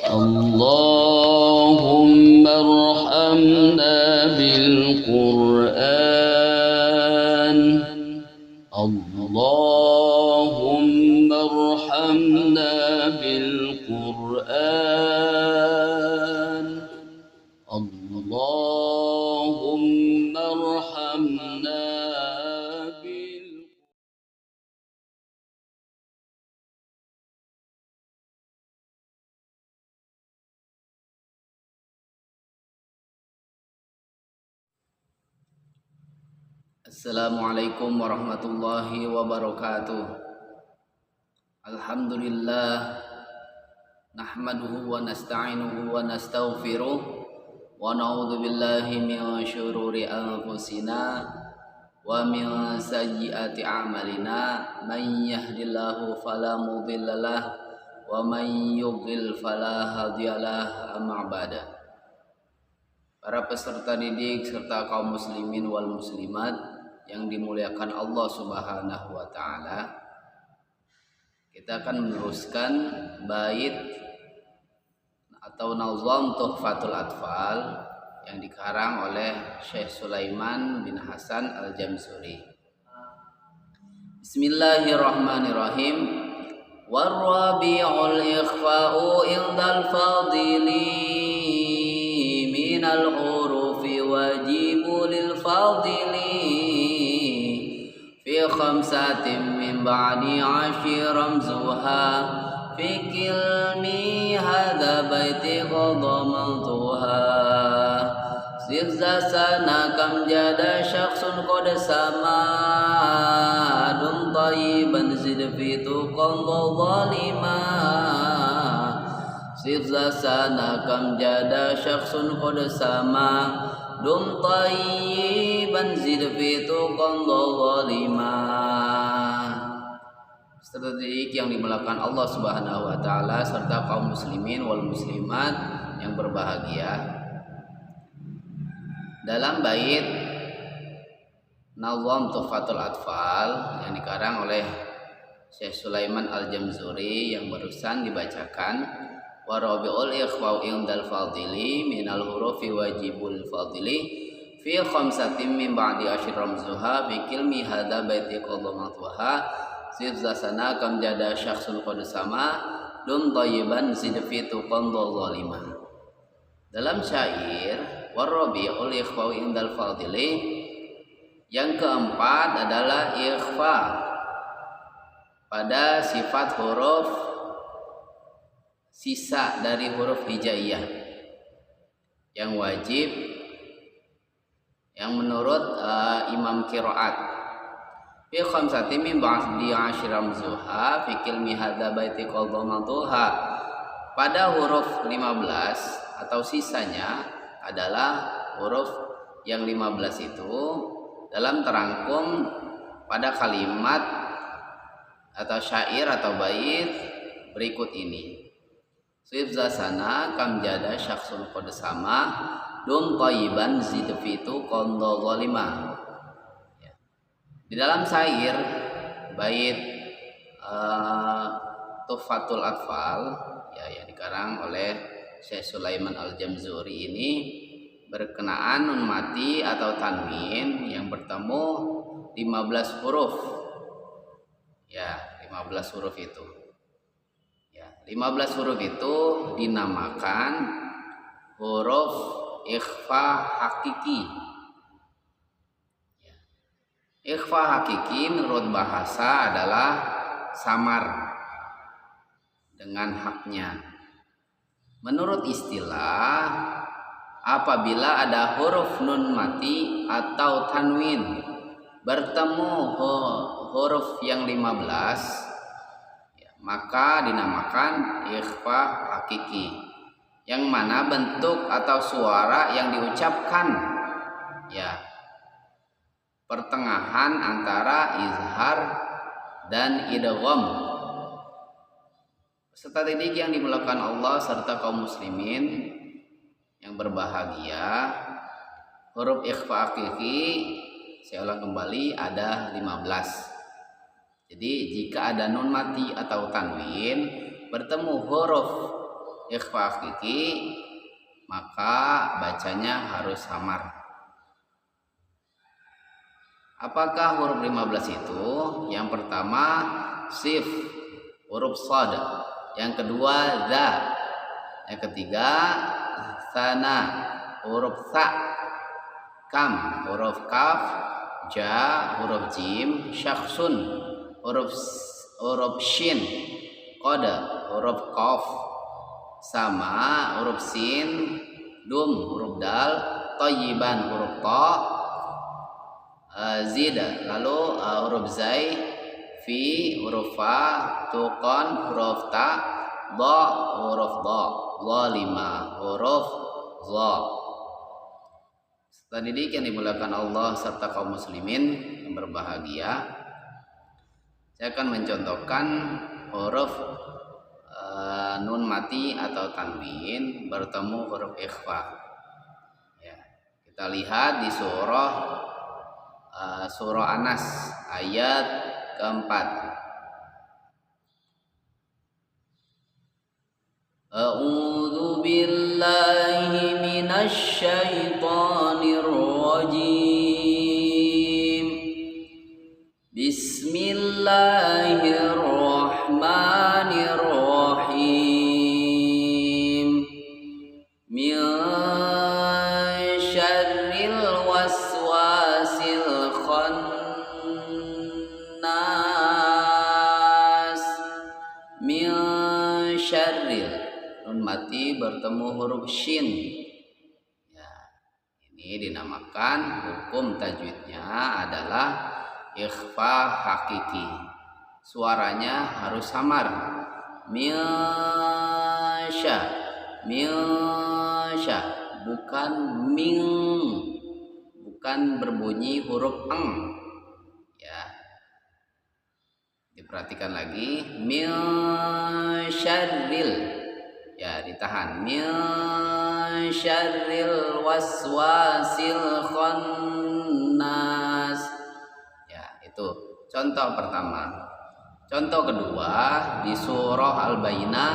اللهم ارحمنا بالقرآن. اللهم ارحمنا بالقرآن. اللهم ارحمنا Assalamualaikum warahmatullahi wabarakatuh. Alhamdulillah nahmaduhu wa nasta'inuhu wa nastaghfiruh wa na'udzu billahi min syururi anfusina wa min sayyiati a'malina. Man yahdihillahu fala mudhillalah wa man yudhlil fala hadiyalah. Amma ba'da. Para peserta didik serta kaum muslimin wal muslimat yang dimuliakan Allah Subhanahu wa taala, kita akan meneruskan bait atau nazam Tuhfatul Atfal yang dikarang oleh Syekh Sulaiman bin Hasan Al-Jamzuri. Bismillahirrahmanirrahim. Warrabi'ul ikhfa'u indal fadili minal hurufi wajibu lil fadili fi khamsatin min ba'di 'ashri ramzuha fi kilmi hadha baiti qadamantuha sifza sana kam jada syakhsun qad sama dum tayyiban zid fi tuqam zalima sifza sana kam jada syakhsun qad sama dum tayyiban zid fi tuqam zalima. Peserta didik yang dimulakan Allah Subhanahu wa taala serta kaum muslimin wal muslimat yang berbahagia, dalam bait nazam Tuhfatul Atfal yang dikarang oleh Syekh Sulaiman Al-Jamzuri yang barusan dibacakan, warabi'ul ikhfa'u indal fadili minal hurufi wajibul fadili fi khamsatin min ba'di asyir ramzuha fi kilmi hadha baiti qadamatuha sifza sana kam jada syakhsul qad sama dum tayyiban zid fi tuqam zalimah. Dalam syair warabi'ul ikhfa'u indal fadili, yang keempat adalah ikhfa pada sifat huruf sisa dari huruf hijaiyah yang wajib, yang menurut Imam Qiraat fi khamsati min ba'di 'ashri ramzuha fi kilmi hadza baiti qadamatuha, pada huruf 15 atau sisanya adalah huruf yang 15 itu dalam terangkum pada kalimat atau syair atau bait berikut ini. Sifza sana kam jada syakhsun qad sama dum tayyiban zid fitu qanda zalima. Di dalam syair bait Tuhfatul Atfal yang dikarang oleh Syekh Sulaiman Al-Jamzuri ini berkenaan nun mati atau tanwin yang bertemu 15 huruf. 15 huruf itu. 15 huruf itu dinamakan huruf ikhfa hakiki. Ikhfa hakiki menurut bahasa adalah samar dengan haknya. Menurut istilah, apabila ada huruf nun mati atau tanwin bertemu huruf yang 15, maka dinamakan ikhfa hakiki, yang mana bentuk atau suara yang diucapkan pertengahan antara izhar dan idgham. Peserta didik yang dimulakan Allah serta kaum muslimin yang berbahagia, huruf ikhfa hakiki, saya ulang kembali, ada 15. Jadi jika ada nun mati atau tanwin bertemu huruf ikhfa hakiki, maka bacanya harus samar. Apakah huruf 15 itu? Yang pertama sif, huruf shad. Yang kedua za. Yang ketiga sana, huruf sa. Kam, huruf kaf. Ja, huruf jim. Syakhsun, huruf shin. Qad, huruf qaf. Sama, huruf sin. Dum, huruf dal. Thayyiban, huruf ta. Zida, lalu huruf zai. Fi, huruf fa. Tuqan, huruf ta. Dha, huruf dha. Zalima, huruf za. Setelah didik yang dimuliakan Allah serta kaum muslimin yang berbahagia, saya akan mencontohkan huruf nun mati atau tanwin bertemu huruf ikhfa. Ya, kita lihat di surah Anas ayat keempat. A'udzu billahi minasy syaithanir rajim. Bismillahirrahmanirrahim. Min syarril waswasil khannas. Min syarril, nun mati bertemu huruf shin. Ya, ini dinamakan hukum tajwidnya adalah ikhfa hakiki. Suaranya harus samar. Minsya, minsya, bukan ming, bukan berbunyi huruf eng. Ya, diperhatikan lagi. Min syarril. Ya, ditahan. Min syarril waswasil khannas. Ya, itu contoh pertama. Contoh kedua di surah Al-Bayyinah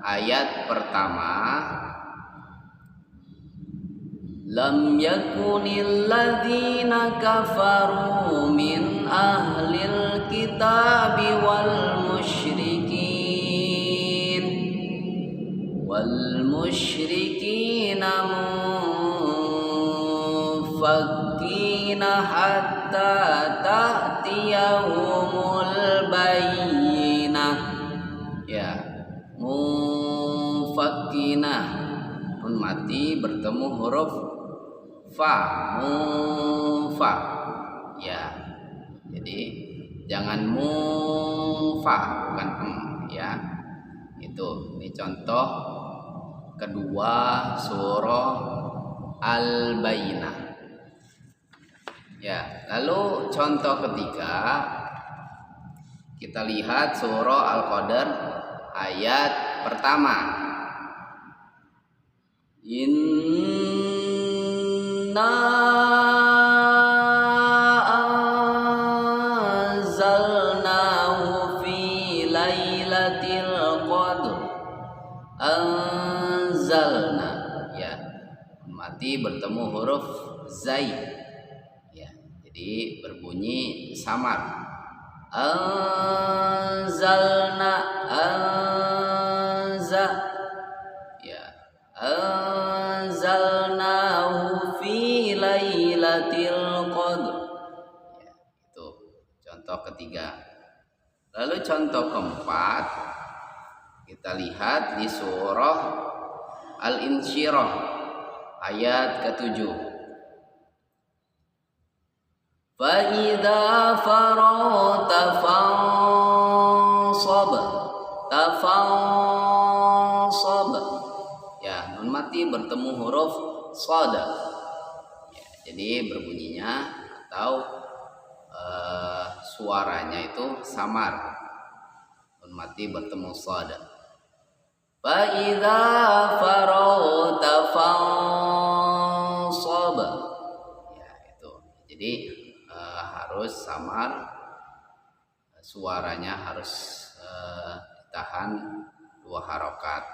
ayat pertama. Lam yakunil ladzina kafaru min ahlil kitabi wal musyrikina munfakkina hatta ta'tiyahumul bayyinah. Ya, munfakkina, nun mati bertemu huruf fa, munfa. Ya, jadi jangan munfa, bukan ya. Itu, ini contoh kedua surah Al-Bayyinah. Ya, lalu contoh ketiga kita lihat surah Al-Qadr ayat pertama. Inna anzalnahu fi lailatil qadr. Anzalna, ya, mati bertemu huruf zai. Ya, jadi berbunyi samar. Anzalna, anza, ya, anzalnahu fi lailatil qadr. Ya, itu contoh ketiga. Lalu contoh keempat kita lihat di surah Al-Insyirah ayat ke-7. Fa idza faragta fansab, tafansab. Ya, nun mati bertemu huruf shad. Ya, jadi berbunyinya atau suaranya itu samar. Nun mati bertemu shad. Fa idza faragta fansab. Ya, itu. Jadi harus samar, suaranya harus ditahan 2 harokat.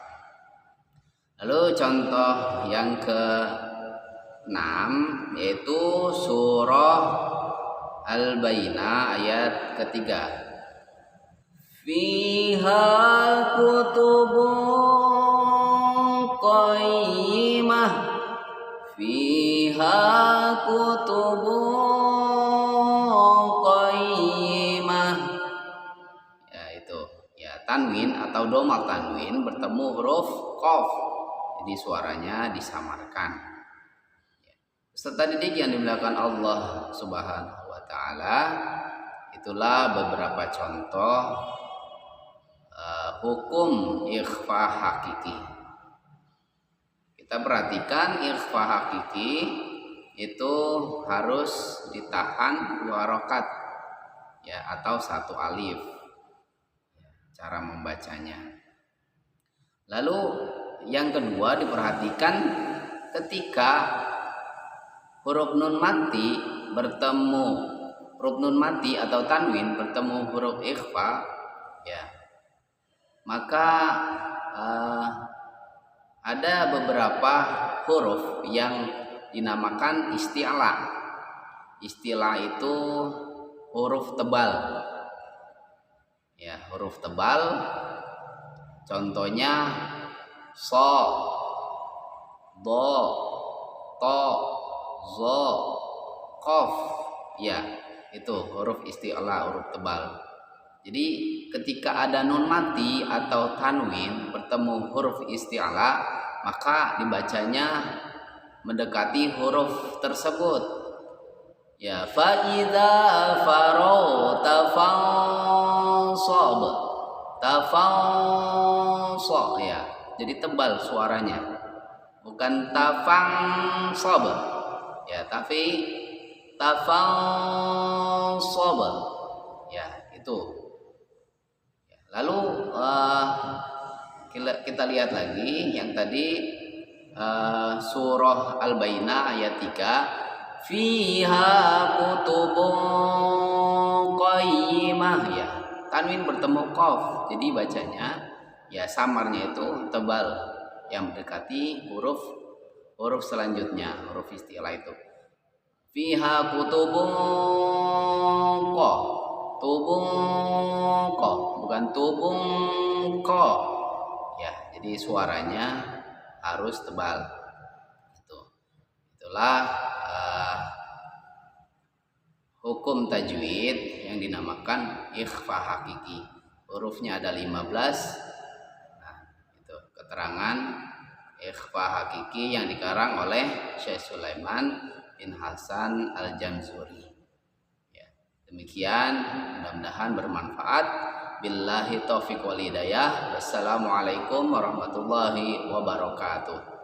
Lalu contoh yang ke-6 yaitu surah Al-Bayyinah ayat ketiga. Fiha kutubun qayyimah, fiha kutubun qayyimah. Ya itu. Ya, tanwin atau domak tanwin bertemu huruf qaf. Jadi suaranya disamarkan. Peserta didik yang dimuliakan Allah Subhanahu wa taala, itulah beberapa contoh hukum ikhfa hakiki. Kita perhatikan ikhfa hakiki itu harus ditahan 2 harokat ya, atau 1 alif cara membacanya. Lalu yang kedua diperhatikan ketika huruf nun mati bertemu, huruf nun mati atau tanwin bertemu huruf ikhfa ya, maka ada beberapa huruf yang dinamakan isti'la. Isti'la itu huruf tebal ya, huruf tebal. Contohnya so, do, to, zo, qaf ya, itu huruf isti'la, huruf tebal. Jadi ketika ada nun mati atau tanwin bertemu huruf isti'la, maka dibacanya mendekati huruf tersebut ya. Fa idza farauta fansab, tafansab ya, jadi tebal suaranya, bukan tafansab ya, tapi tafansab ya, itu. Lalu kita lihat lagi yang tadi surah Al-Bayyinah ayat 3, fiha kutubun qayyimah ya, tanwin bertemu qaf, jadi bacanya ya samarnya itu tebal yang mendekati huruf selanjutnya, huruf isti'la itu. Fiha kutubun qa, tubung ko, bukan tubung ko ya, jadi suaranya harus tebal. Itulah hukum tajwid yang dinamakan ikhfa hakiki. Hurufnya ada 15. Nah, itu keterangan ikhfa hakiki yang dikarang oleh Syekh Sulaiman bin Hasan Al-Jamzuri. Demikian, mudah-mudahan bermanfaat. Billahi taufiq wal hidayah. Wassalamualaikum warahmatullahi wabarakatuh.